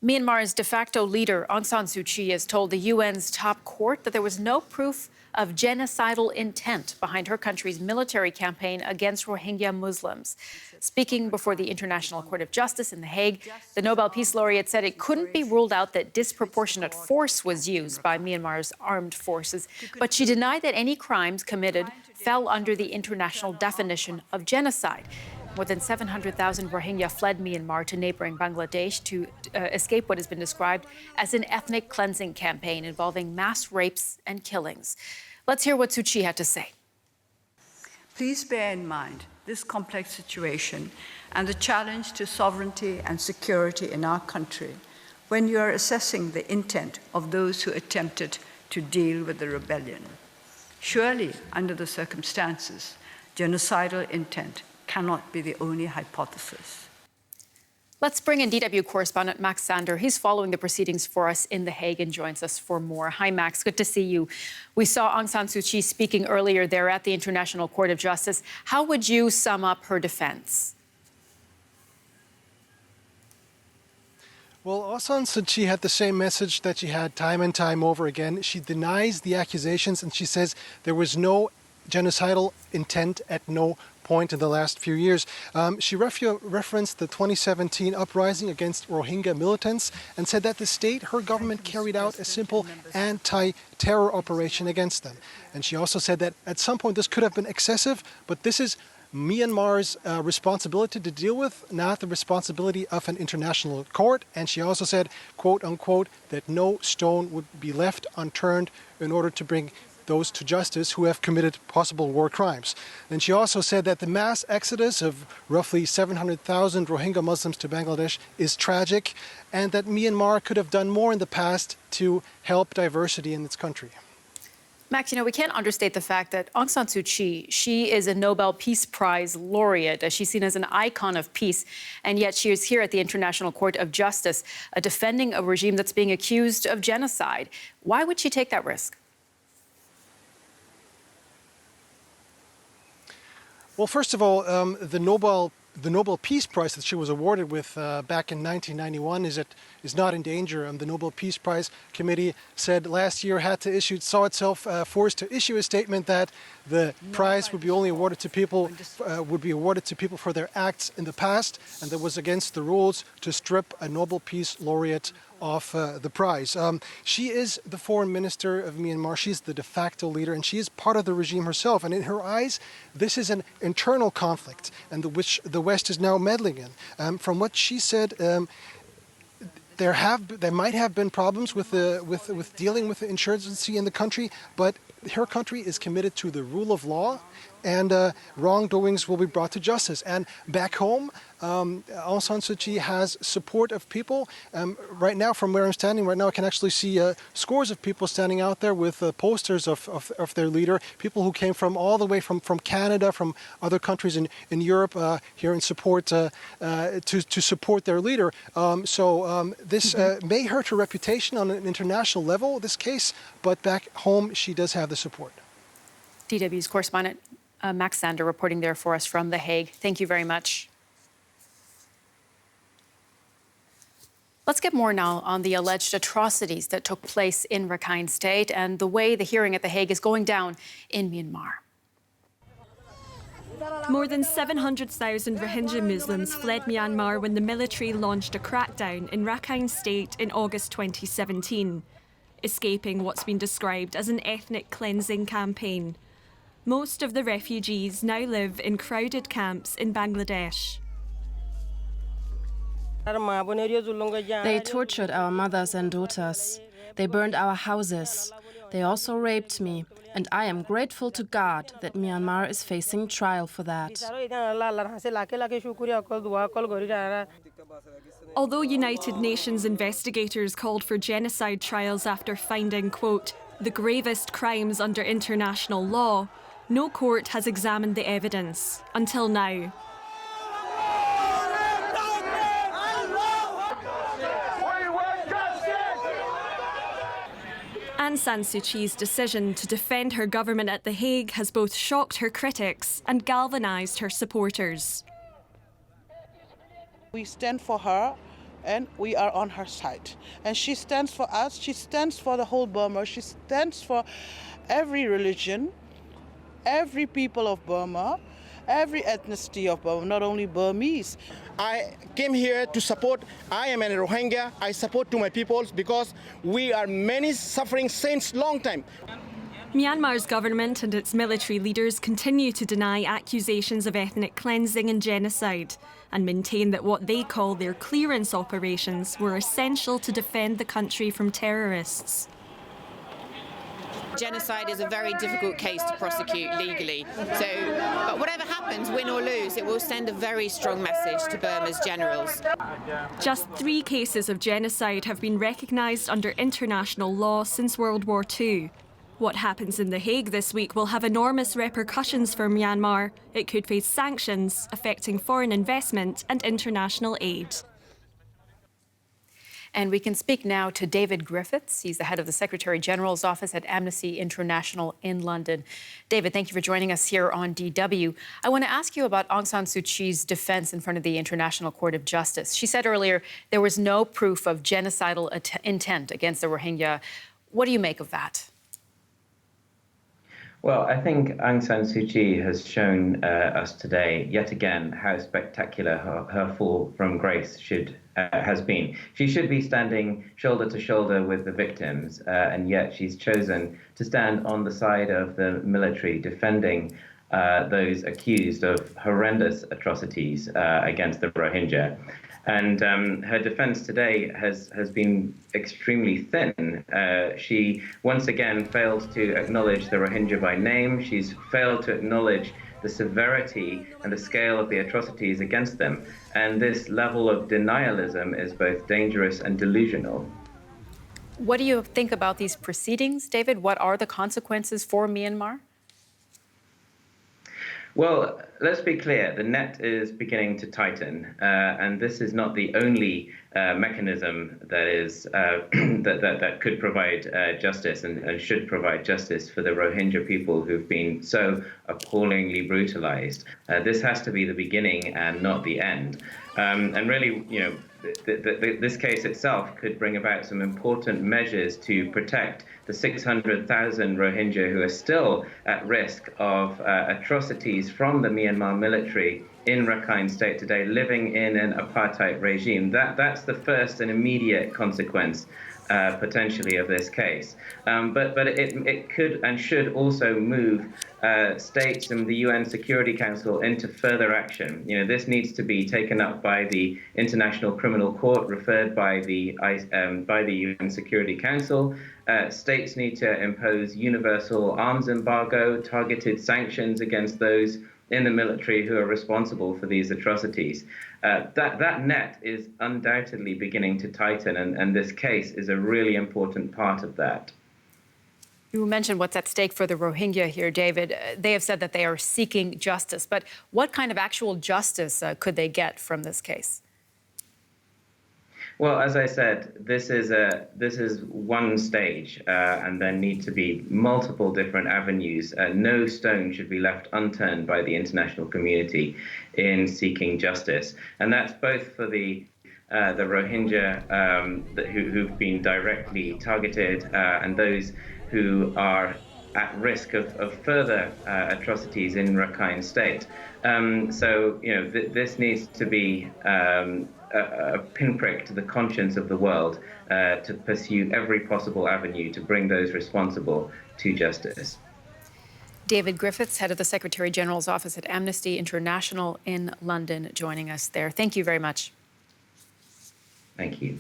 Myanmar's de facto leader, Aung San Suu Kyi, has told the UN's top court that there was no proof of genocidal intent behind her country's military campaign against Rohingya Muslims. Speaking before the International Court of Justice in The Hague, the Nobel Peace Laureate said it couldn't be ruled out that disproportionate force was used by Myanmar's armed forces, but she denied that any crimes committed fell under the international definition of genocide. More than 700,000 Rohingya fled Myanmar to neighboring Bangladesh to escape what has been described as an ethnic cleansing campaign involving mass rapes and killings. Let's hear what Suu Kyi had to say. Please bear in mind this complex situation and the challenge to sovereignty and security in our country when you are assessing the intent of those who attempted to deal with the rebellion. Surely, under the circumstances, genocidal intent cannot be the only hypothesis. Let's bring in DW correspondent Max Sander. He's following the proceedings for us in The Hague and joins us for more. Hi, Max. Good to see you. We saw Aung San Suu Kyi speaking earlier there at the International Court of Justice. How would you sum up her defense? Well, Aung San Suu Kyi had the same message that she had time and time over again. She denies the accusations and she says there was no genocidal intent at no point in the last few years. She referenced the 2017 uprising against Rohingya militants and said that the state, her government, carried out a simple anti-terror operation against them. And she also said that at some point this could have been excessive, but this is Myanmar's responsibility to deal with, not the responsibility of an international court. And she also said, quote unquote, that no stone would be left unturned in order to bring those to justice who have committed possible war crimes. And she also said that the mass exodus of roughly 700,000 Rohingya Muslims to Bangladesh is tragic and that Myanmar could have done more in the past to help diversity in its country. Max, we can't understate the fact that Aung San Suu Kyi, she is a Nobel Peace Prize laureate. She's seen as an icon of peace, and yet she is here at the International Court of Justice defending a regime that's being accused of genocide. Why would she take that risk? Well, first of all, the Nobel Peace Prize that she was awarded with back in 1991 is not in danger. The Nobel Peace Prize Committee said last year saw itself forced to issue a statement that the prize would be awarded to people for their acts in the past, and that was against the rules to strip a Nobel Peace Laureate of the prize. She is the foreign minister of Myanmar. She's the de facto leader, and she is part of the regime herself. And in her eyes, this is an internal conflict, and which the West is now meddling in. From what she said, there might have been problems with dealing with the insurgency in the country, but her country is committed to the rule of law, and wrongdoings will be brought to justice. And back home, Aung San Suu Kyi has support of people. Right now, from where I'm standing right now, I can actually see scores of people standing out there with posters of their leader, people who came from all the way from Canada, from other countries in Europe, here in support to support their leader. This may hurt her reputation on an international level, this case, but back home she does have the support. DW's correspondent Max Sander reporting there for us from The Hague. Thank you very much. Let's get more now on the alleged atrocities that took place in Rakhine State and the way the hearing at The Hague is going down in Myanmar. More than 700,000 Rohingya Muslims fled Myanmar when the military launched a crackdown in Rakhine State in August 2017, escaping what's been described as an ethnic cleansing campaign. Most of the refugees now live in crowded camps in Bangladesh. They tortured our mothers and daughters. They burned our houses. They also raped me, and I am grateful to God that Myanmar is facing trial for that. Although United Nations investigators called for genocide trials after finding, quote, the gravest crimes under international law, no court has examined the evidence until now. Aung San Suu Kyi's decision to defend her government at The Hague has both shocked her critics and galvanised her supporters. We stand for her and we are on her side. And she stands for us, she stands for the whole Burma, she stands for every religion, every people of Burma, every ethnicity of Burma, not only Burmese. I came here to support. I am a Rohingya. I support to my peoples because we are many suffering since long time. Myanmar's government and its military leaders continue to deny accusations of ethnic cleansing and genocide and maintain that what they call their clearance operations were essential to defend the country from terrorists. Genocide is a very difficult case to prosecute legally. But whatever happens, win or lose, it will send a very strong message to Burma's generals. Just 3 cases of genocide have been recognised under international law since World War II. What happens in The Hague this week will have enormous repercussions for Myanmar. It could face sanctions affecting foreign investment and international aid. And we can speak now to David Griffiths. He's the head of the Secretary General's office at Amnesty International in London. David, thank you for joining us here on DW. I want to ask you about Aung San Suu Kyi's defense in front of the International Court of Justice. She said earlier there was no proof of genocidal intent against the Rohingya. What do you make of that? Well, I think Aung San Suu Kyi has shown us today, yet again, how spectacular her fall from grace has been. She should be standing shoulder to shoulder with the victims, and yet she's chosen to stand on the side of the military, defending those accused of horrendous atrocities against the Rohingya. And her defense today has been extremely thin. She once again failed to acknowledge the Rohingya by name. She's failed to acknowledge the severity and the scale of the atrocities against them. And this level of denialism is both dangerous and delusional. What do you think about these proceedings, David? What are the consequences for Myanmar? Well, let's be clear, the net is beginning to tighten, and this is not the only mechanism that is that could provide justice and should provide justice for the Rohingya people who've been so appallingly brutalized. This has to be the beginning and not the end. And really, you know, this case itself could bring about some important measures to protect the 600,000 Rohingya who are still at risk of atrocities from the Myanmar military in Rakhine State today, living in an apartheid regime. That's the first and immediate consequence potentially of this case. But it could and should also move states and the UN Security Council into further action. You know, this needs to be taken up by the International Criminal Court, referred by the UN Security Council. States need to impose universal arms embargo, targeted sanctions against those in the military who are responsible for these atrocities. That net is undoubtedly beginning to tighten, and this case is a really important part of that. You mentioned what's at stake for the Rohingya here, David. They have said that they are seeking justice, but what kind of actual justice could they get from this case? Well, as I said, this is one stage, and there need to be multiple different avenues. No stone should be left unturned by the international community in seeking justice, and that's both for the Rohingya who've been directly targeted and those who are at risk of further atrocities in Rakhine State. So, you know, this needs to be a pinprick to the conscience of the world to pursue every possible avenue to bring those responsible to justice. David Griffiths, head of the Secretary General's office at Amnesty International in London, joining us there. Thank you very much. Thank you.